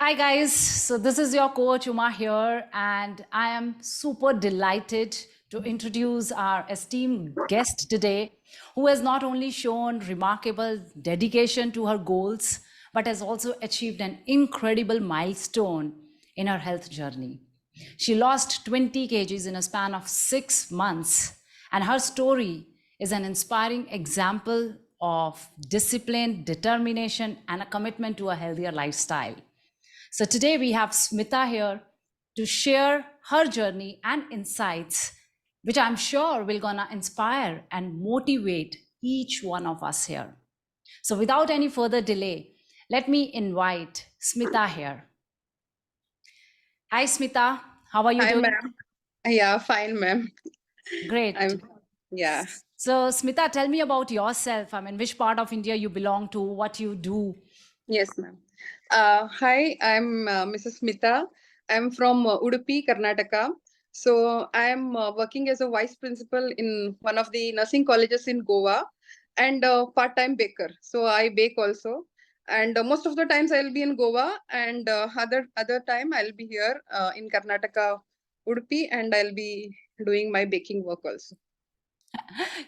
Hi guys, so this is your coach Uma here, and I am super delighted to introduce our esteemed guest today, who has not only shown remarkable dedication to her goals, but has also achieved an incredible milestone in her health journey. She lost 20 kgs in a span of 6 months, and her story is an inspiring example of discipline, determination, and a commitment to a healthier lifestyle. So today we have Smita here to share her journey and insights, which I'm sure will gonna inspire and motivate each one of us here. So without any further delay, let me invite Smita here. Hi Smita, how are you Hi, doing? ma'am. Yeah, fine, ma'am. Great. I'm, yeah. So Smita, tell me about yourself. I mean, which part of India you belong to, what you do. Yes, ma'am. Hi, I'm Mrs. Smitha. I'm from Udupi, Karnataka. So I'm working as a vice principal in one of the nursing colleges in Goa and part-time baker. So I bake also. And most of the times I'll be in Goa and other time I'll be here in Karnataka, Udupi, and I'll be doing my baking work also.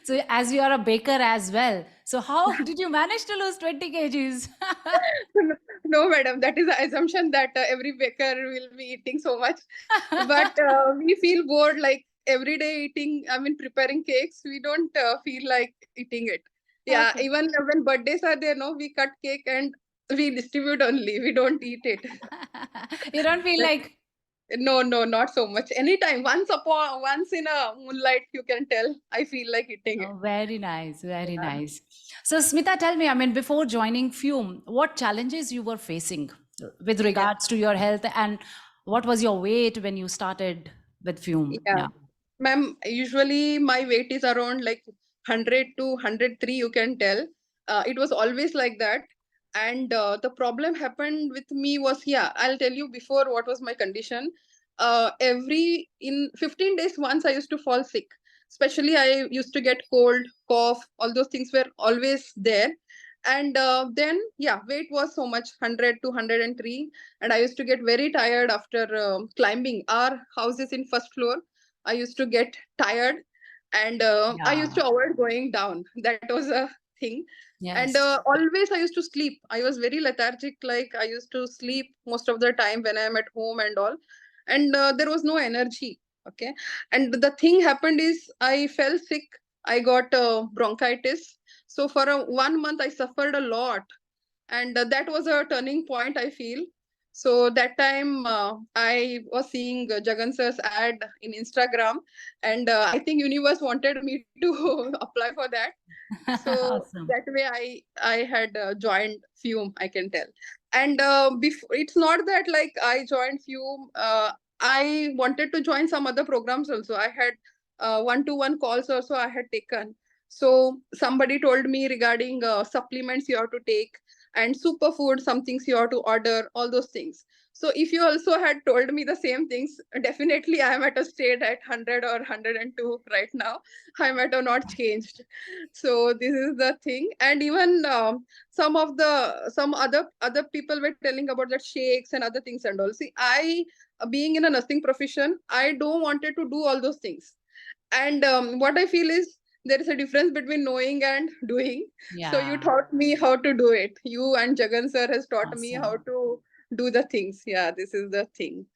So as you are a baker as well, so how did you manage to lose 20 kgs? No, madam, that is the assumption that every baker will be eating so much. But we feel bored like every day eating, I mean, preparing cakes. We don't feel like eating it. Yeah, Okay. even when birthdays are there, no, we cut cake and we distribute only. We don't eat it. You don't feel like. No, no, not so much. Anytime, once in a moonlight, you can tell. I feel like eating it. Oh, very nice, very nice. So, Smita, tell me, I mean, before joining Fume, what challenges you were facing with Yeah. regards to your health, and what was your weight when you started with Fume? Yeah. Yeah. Ma'am, usually my weight is around like 100 to 103, you can tell. It was always like that. And the problem happened with me was, yeah, I'll tell you before what was my condition. In 15 days once I used to fall sick. Especially I used to get cold, cough, all those things were always there. And then, yeah, weight was so much 100 to 103. And I used to get very tired after climbing. Our house is in first floor. I used to get tired and I used Yeah. to avoid going down. That was a thing. And Yes. always I used to sleep. I was very lethargic. Like I used to sleep most of the time when I'm at home and all. And there was no energy. Okay. And the thing happened is I fell sick. I got bronchitis. So for 1 month, I suffered a lot. And that was a turning point, I feel. So that time I was seeing Jagan sir's ad in Instagram, and I think universe wanted me to apply for that. So Awesome. that way I had joined Fume, I can tell. And it's not that like I joined Fume. I wanted to join some other programs also. I had one-to-one calls also I had taken. So somebody told me regarding supplements you have to take and superfood, some things you have to order, all those things. So if you also had told me the same things, definitely I am at a state at 100 or 102 right now. I might have not changed. So this is the thing. And even some other people were telling about that shakes and other things and all. See, I being in a nursing profession, I don't wanted to do all those things. And what I feel is there is a difference between knowing and doing. So you Yeah. taught me how to do it. You and Jagan sir has taught me how Awesome. to do the things. Yeah, this is the thing.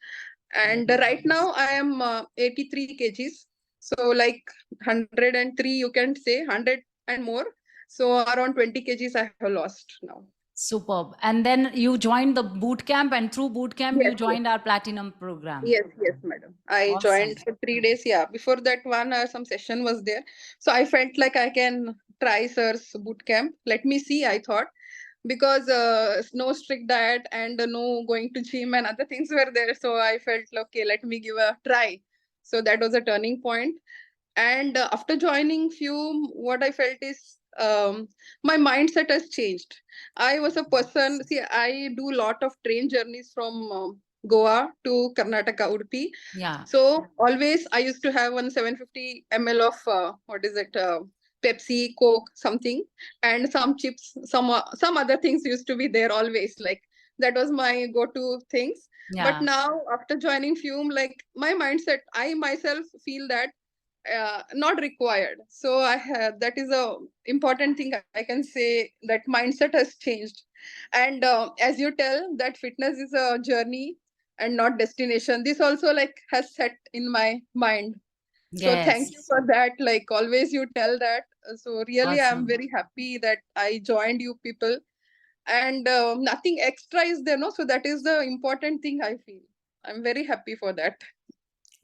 And Very right nice. now I am 83 kgs. So like 103, you can say 100 and more. So around 20 kgs I have lost now. Superb. And then you joined the boot camp, and through boot camp, you Yes, yes. joined our platinum program. Yes, yes, madam. I joined Awesome. for 3 days. Yeah, before that one, some session was there, so I felt like I can try sir's boot camp. Let me see. I thought because no strict diet and no going to gym and other things were there, so I felt okay. Let me give a try. So that was a turning point. And after joining Fume, what I felt is my mindset has changed. I was a person. See, I do lot of train journeys from Goa to Karnataka, Udupi. Yeah. So always I used to have one 750 ml of what is it, Pepsi, Coke, something, and some chips, some other things used to be there always, like That was my go-to things. But Yeah. now after joining Fume, like my mindset, I myself feel that not required. So I have, that is a important thing I can say, that mindset has changed. And as you tell that fitness is a journey and not destination, this also like has set in my mind. So thank you Yes. for that. Like always you tell that. So really I'm Awesome. very happy that I joined you people. And nothing extra is there, no? So that is the important thing I feel. I'm very happy for that.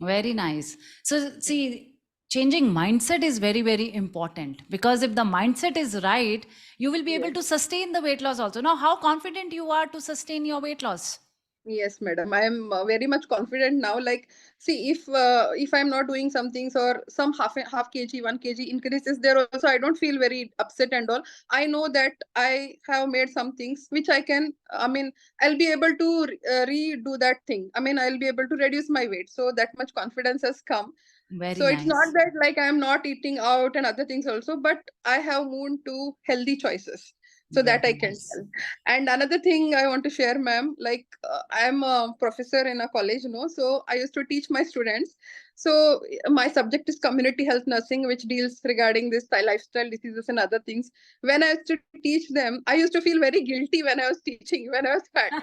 Very nice. So, see, changing mindset is very, very important, because if the mindset is right, you will be able Yes. to sustain the weight loss also. Now, how confident you are to sustain your weight loss? Yes, madam. I am very much confident now. Like, see, if I'm not doing some things or some half kg, 1 kg increase is there also, I don't feel very upset and all. I know that I have made some things which I can. I mean, I'll be able to redo that thing. I mean, I'll be able to reduce my weight. So that much confidence has come. Very So it's not nice. that like I'm not eating out and other things also, but I have moved to healthy choices. So that Very I can nice. tell. And another thing I want to share, ma'am, like I'm a professor in a college, so I used to teach my students. So my subject is community health nursing, which deals regarding this lifestyle diseases and other things. When I used to teach them, I used to feel very guilty when I was teaching, when I was fat.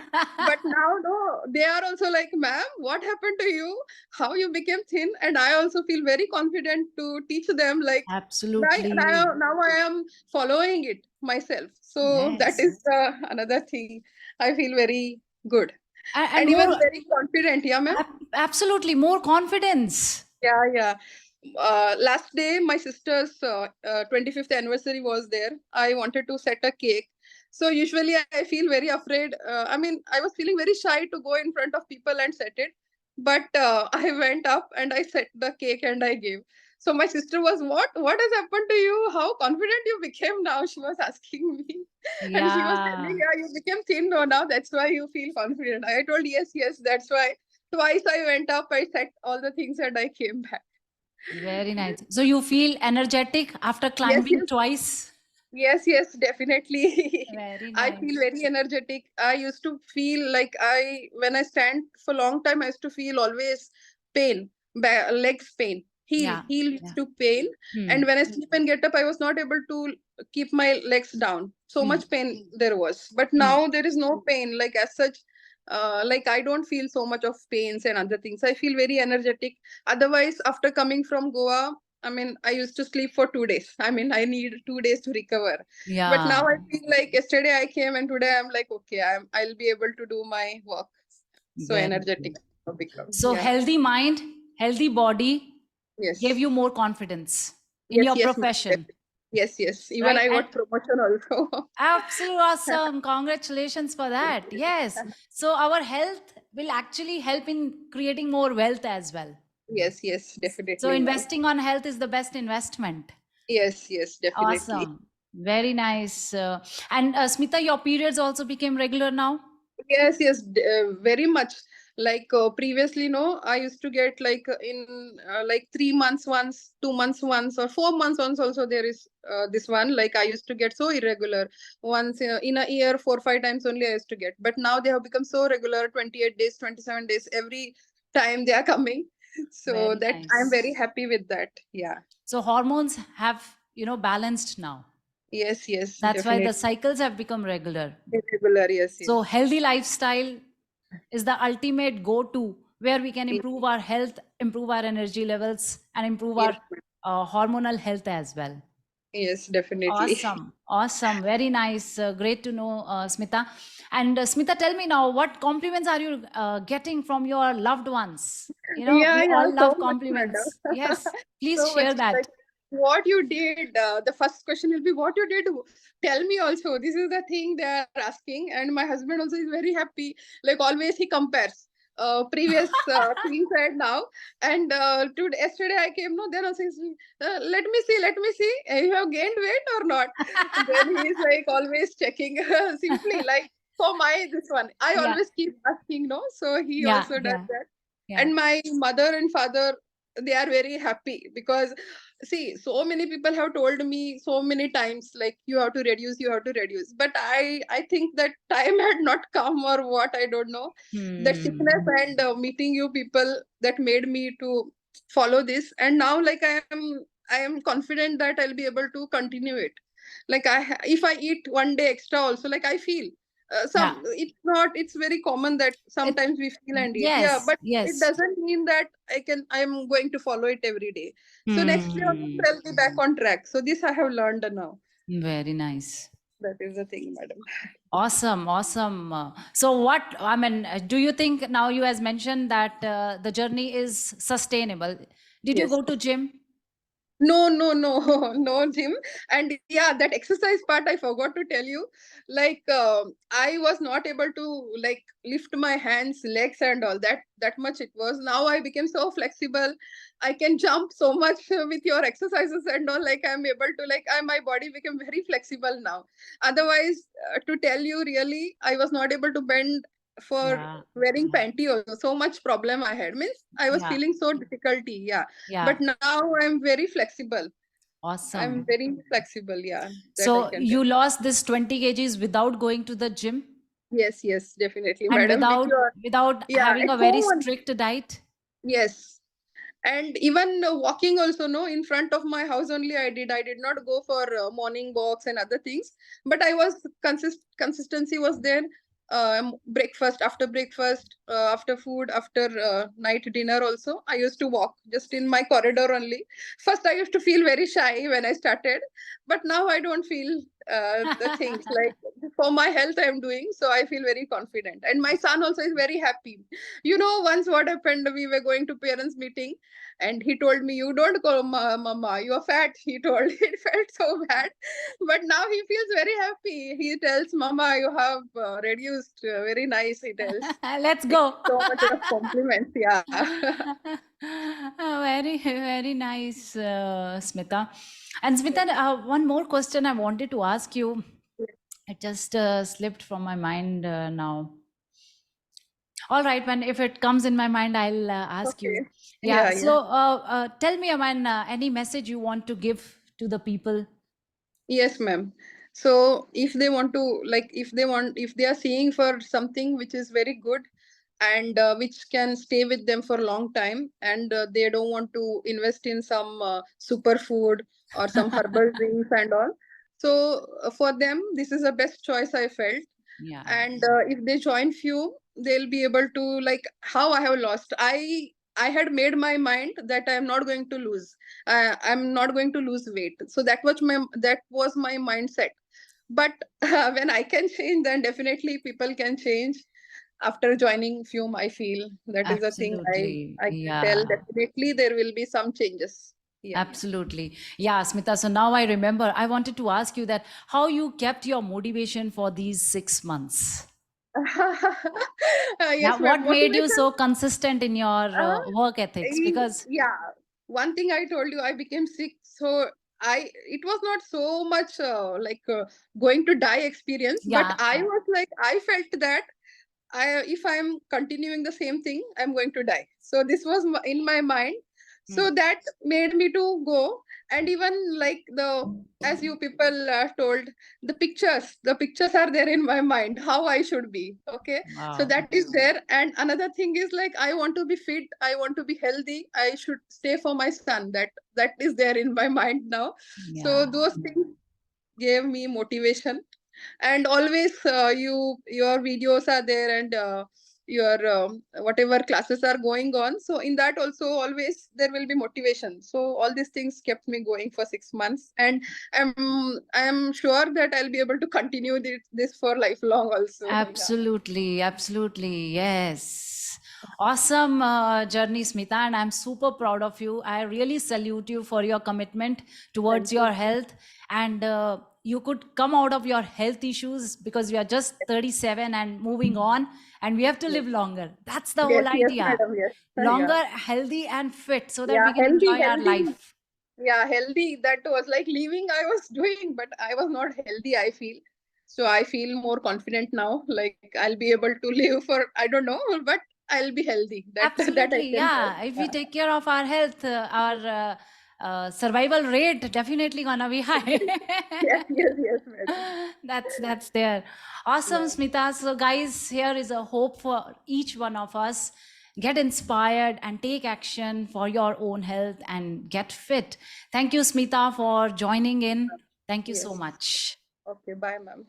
But now, no, they are also like, ma'am, what happened to you? How you became thin? And I also feel very confident to teach them. Like Absolutely. now I am following it myself. So that Yes. is another thing. I feel very good And and even more, very confident. Yeah, ma'am. absolutely, more confidence. Yeah, yeah. Last day, my sister's 25th anniversary was there. I wanted to set a cake. So usually I feel very afraid. I mean, I was feeling very shy to go in front of people and set it. But I went up and I set the cake and I gave. So my sister was, what has happened to you? How confident you became now? She was asking me. And she was telling, Yeah. yeah, you became thin now. That's why you feel confident. I told, yes, yes, that's why. Twice I went up, I set all the things and I came back. Very nice. So you feel energetic after Yes, climbing yes, twice? yes, yes, definitely. Very I feel nice. very energetic. I used to feel like when I stand for a long time, I used to feel always pain, legs pain, Yeah. heel Yeah. used to pain. Hmm. And when I sleep and get up, I was not able to keep my legs down. So Hmm. much pain there was. But Hmm. now there is no pain, like as such. Like I don't feel so much of pains and other things. I feel very energetic. Otherwise, after coming from Goa, I mean, I used to sleep for 2 days. I mean, I need 2 days to recover. But now Yeah. I feel like yesterday I came and today I'm like, okay, I'll be able to do my work. So Very energetic good. I've become. So Yeah. healthy mind, healthy body gave Yes. you more confidence in Yes, your yes, ma'am. profession, Yes, yes. Even right? I And got promotion also. absolute awesome. Congratulations for that. Yes. So our health will actually help in creating more wealth as well. Yes, yes, So definitely, ma'am. investing on health is the best investment. Yes, yes, definitely. Awesome. Very nice. And Smita, your periods also became regular now? Yes, yes, very much. Like previously, no, I used to get like in like 3 months once, 2 months once, or 4 months once. Also, there is this one. Like I used to get so irregular. Once in a year, 4 5 times only I used to get. But now they have become so regular. 28 days, 27 days. Every time they are coming. So Very that I'm nice. very happy with that. Yeah. So hormones have, balanced now. Yes, yes, That's why the definitely. cycles have become regular. Irregular. Yes, So yes. healthy lifestyle is the ultimate go-to where we can Yes, improve our health, improve our energy levels, and improve yes, our hormonal health as well. yes, definitely. Awesome, awesome, very nice. Great to know, Smita. And Smita, tell me now, what compliments are you getting from your loved ones? Yeah, We yeah, all so love much, madam. compliments. Yes, please So much. share that. Like, what you did, the first question will be, what you did? Tell me also. This is the thing they are asking. And my husband also is very happy. Like, always he compares previous things right now. And yesterday I came, no, then also he's, let me see, you have gained weight or not? Then he is like always checking, simply like for my this one. I Yeah, always keep asking, no, so he yeah, also does yeah, that. yeah. And my mother and father, they are very happy, because see, so many people have told me so many times, like, you have to reduce, you have to reduce, but I think that time had not come, or what, I don't know. That sickness and meeting you people, that made me to follow this. And now, like, I am confident that I'll be able to continue it. Like, if I eat one day extra also, like, I feel Yeah. it's not, it's very common that It, sometimes we feel and eat, yeah, yes, but it yes. doesn't mean that I'm going to follow it every day. So next year Hmm. I'll be back on track. So this I have learned now. Very nice. That is the thing, madam. Awesome, awesome. So, what I mean, do you think now you has mentioned that the journey is sustainable? Did you Yes. go to gym? No, no, no, no, Jim. And yeah, that exercise part I forgot to tell you. Like, I was not able to, like, lift my hands, legs, and all that. That much it was. Now I became so flexible. I can jump so much with your exercises and all. Like, I'm able to, like, my body became very flexible now. Otherwise, to tell you really, I was not able to bend for Yeah, wearing yeah, panty also. So much problem I had. Means I was yeah, feeling so difficulty. Yeah, yeah. but now I'm very flexible. I'm Awesome. very flexible, yeah, that I So, can tell. you lost this 20 kgs without going to the gym Yes, yes, definitely, and madam. With your, without yeah, having at a very home. strict diet? Yes. And even walking also, no, in front of my house only I did not go for morning walks and other things, but I was consistency was there. Breakfast, after breakfast, after food, after night dinner also, I used to walk just in my corridor only. First I used to feel very shy when I started, but now I don't feel the things, like, for my health I am doing, so I feel very confident, and my son also is very happy. Once what happened, we were going to parents meeting, and he told me, "You don't go, mama, you're fat." He told. It felt so bad, but now he feels very happy. He tells, "Mama, you have reduced, very nice," he tells. Let's He go. gives so much of compliments, yeah. Very, very nice, Smita. And Smita, one more question I wanted to ask you. It just slipped from my mind now. All right, when if it comes in my mind, I'll ask you. Okay. Yeah. Yeah, yeah. So, tell me, man, any message you want to give to the people? Yes, ma'am. So if they want to, like, if they are seeing for something which is very good, and which can stay with them for a long time, and they don't want to invest in some superfood or some herbal drinks and all. So for them, this is the best choice I felt. Yeah. And if they join Fume, they'll be able to, like, how I have lost. I had made my mind that I am not going to lose. I'm not going to lose weight. So that was my mindset. But when I can change, then definitely people can change. After joining Fume, I feel that is the thing Absolutely. I can tell. Yeah. Definitely there will be some changes. Yeah. Absolutely. Yeah, Smita. So now I remember, I wanted to ask you that how you kept your motivation for these 6 months. Yeah, Yes, ma'am. what made you Motivation. so consistent in your work ethics? Because, Yeah, one thing I told you, I became sick, so it was not so much like going to die experience, but yeah, I yeah. was like, I felt that if I'm continuing the same thing, I'm going to die. So this was in my mind. Hmm. So that made me to go. And even like as you people told, the pictures are there in my mind, how I should be. Okay. So Wow. that is there. And another thing is, like, I want to be fit. I want to be healthy. I should stay for my son. That is there in my mind now. So Yeah. those things gave me motivation. And always your videos are there, and your whatever classes are going on, so in that also always there will be motivation. So all these things kept me going for 6 months, and I'm sure that I'll be able to continue this for lifelong also. Yeah. Absolutely, absolutely. Yes. Awesome journey, Smita. And I'm super proud of you. I really salute you for your commitment towards Thank you. your health. And you could come out of your health issues because we are just 37 and moving on, and we have to Yes, live longer. That's the whole yes, yes, idea. madam, yes. Yeah, Longer, healthy, and fit so that yeah, we can enjoy our healthy. life. Yeah, healthy. That was like leaving I was doing, but I was not healthy, I feel. So I feel more confident now. Like, I'll be able to live for, I don't know, but I'll be healthy. That I Absolutely, can yeah. tell. If we take care of our health, our survival rate definitely gonna be high. Yes, yes, yes, madam. That's there. Awesome, Yeah. Smita. So, guys, here is a hope for each one of us. Get inspired and take action for your own health and get fit. Thank you, Smita, for joining in. Thank you so Yes. much. Okay. Bye, ma'am.